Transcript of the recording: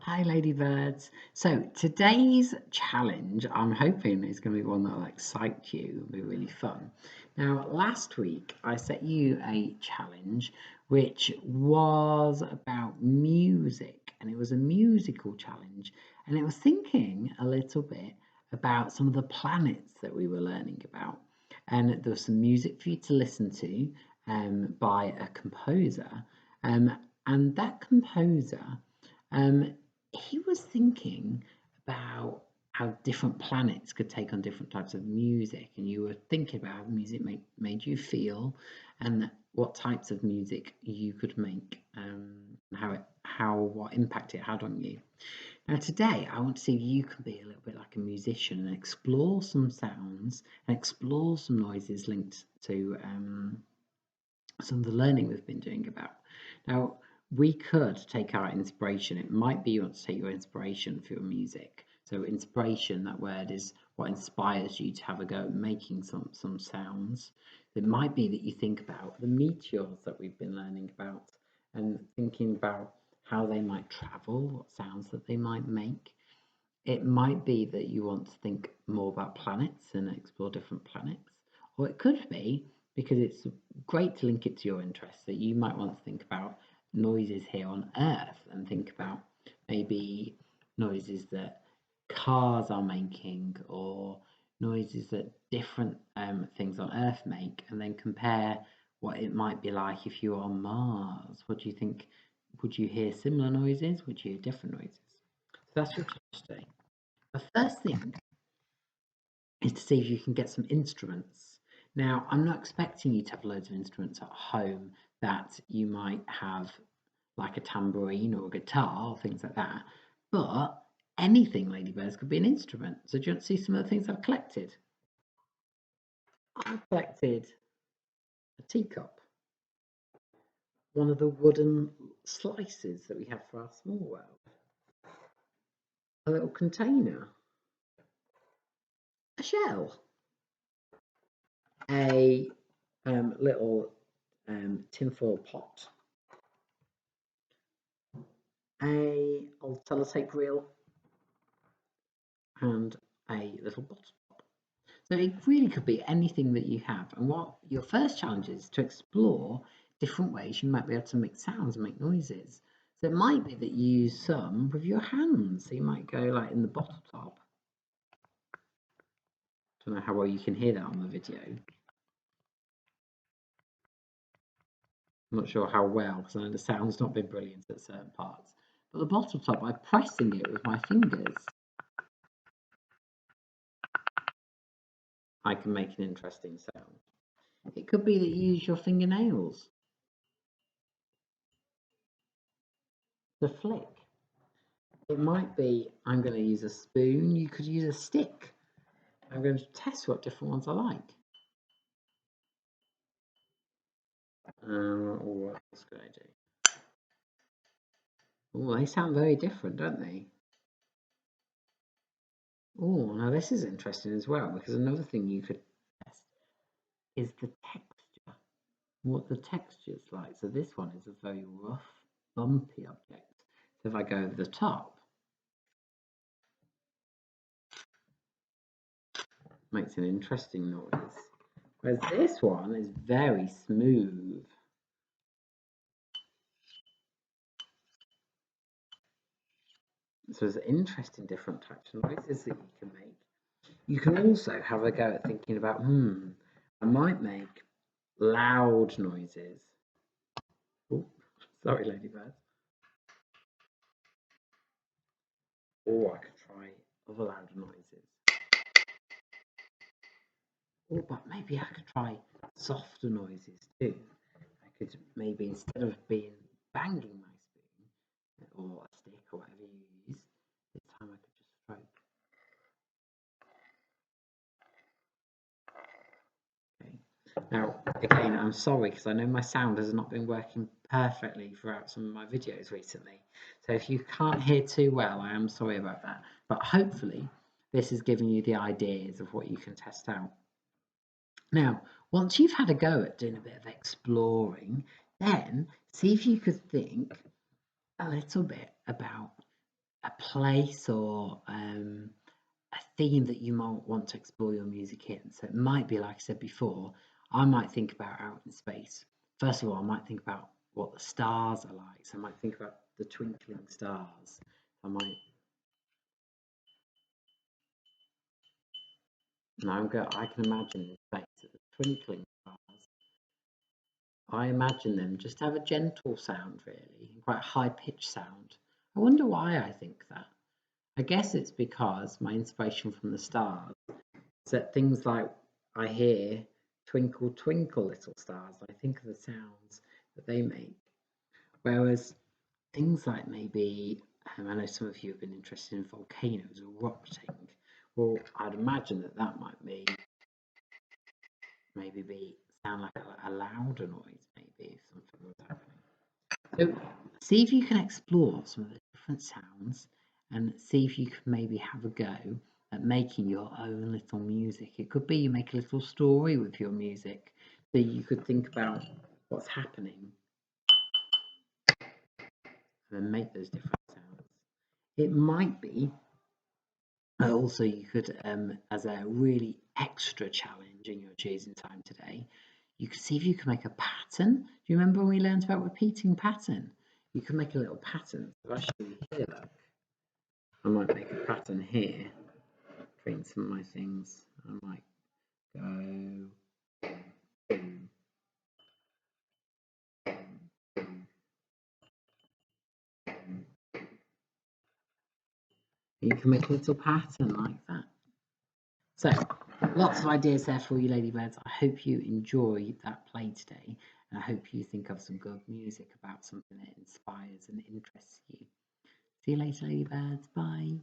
Hi, Ladybirds. So today's challenge, I'm hoping is going to be one that will excite you. It'll be really fun. Now, last week I set you a challenge which was about music, and it was a musical challenge, and it was thinking a little bit about some of the planets that we were learning about. And there was some music for you to listen to by a composer, and that composer. Um, he was thinking about how different planets could take on different types of music, and you were thinking about how music made you feel, and what types of music you could make, and what impact it had on you. Now today, I want to see if you can be a little bit like a musician and explore some sounds and explore some noises linked to some of the learning we've been doing about. Now, we could take our inspiration. It might be you want to take your inspiration for your music. So inspiration, that word is what inspires you to have a go at making some sounds. It might be that you think about the meteors that we've been learning about and thinking about how they might travel, what sounds that they might make. It might be that you want to think more about planets and explore different planets, or it could be because it's great to link it to your interests that you might want to think about noises here on Earth and think about maybe noises that cars are making or noises that different things on Earth make, and then compare what it might be like if you were on Mars. What do you think? Would you hear similar noises? Would you hear different noises? So that's your challenge today. The first thing is to see if you can get some instruments. Now, I'm not expecting you to have loads of instruments at home that you might have, like a tambourine or a guitar or things like that, but anything, Ladybirds, could be an instrument. So, do you want to see some of the things I've collected? I've collected a teacup, one of the wooden slices that we have for our small world, a little container, a shell, a little tinfoil pot, a old sellotape reel, and a little bottle top. So it really could be anything that you have. And what your first challenge is to explore different ways you might be able to make sounds and make noises. So it might be that you use some with your hands. So you might go like in the bottle top. I don't know how well you can hear that on the video. I'm not sure how well because I know the sound's not been brilliant at certain parts. But the bottle top, by pressing it with my fingers, I can make an interesting sound. It could be that you use your fingernails to flick. It might be I'm going to use a spoon. You could use a stick. I'm going to test what different ones I like. What else could I do? Oh, they sound very different, don't they? Oh, now this is interesting as well because another thing you could test is the texture. What the texture's like. So this one is a very rough, bumpy object. So if I go over the top, makes an interesting noise. Whereas this one is very smooth. So there's interesting different types of noises that you can make. You can also have a go at thinking about, I might make loud noises. Oh, sorry, Ladybird. Or I could try other loud noises. Or but maybe I could try softer noises too. I could maybe instead of being banging my spoon or a stick or whatever you use, this time I could just stroke. Okay. Now, again, I'm sorry because I know my sound has not been working perfectly throughout some of my videos recently. So if you can't hear too well, I am sorry about that. But hopefully, this is giving you the ideas of what you can test out. Now, once you've had a go at doing a bit of exploring, then see if you could think a little bit about a place or a theme that you might want to explore your music in. So it might be, like I said before, I might think about out in space. First of all, I might think about what the stars are like. So I might think about the twinkling stars. I can imagine in space the twinkling stars. I imagine them just have a gentle sound, really, quite a high pitched sound. I wonder why I think that. I guess it's because my inspiration from the stars is that things like I hear twinkle, twinkle, little stars, I think of the sounds that they make. Whereas things like maybe, I know some of you have been interested in volcanoes or erupting. Well, I'd imagine that that might be maybe sound like a louder noise, maybe if something was happening. So see if you can explore some of the different sounds and see if you can maybe have a go at making your own little music. It could be you make a little story with your music, so you could think about what's happening and then make those different sounds. It might be also you could, as a really extra challenge in your choosing time today, you could see if you can make a pattern. Do you remember when we learned about repeating pattern? You can make a little pattern. So if I show you here, look, I might make a pattern here between some of my things. I might go boom, boom, boom. You can make a little pattern like that. So, lots of ideas there for you, ladybirds. I hope you enjoy that play today, and I hope you think of some good music about something that inspires and interests you. See you later, ladybirds. Bye.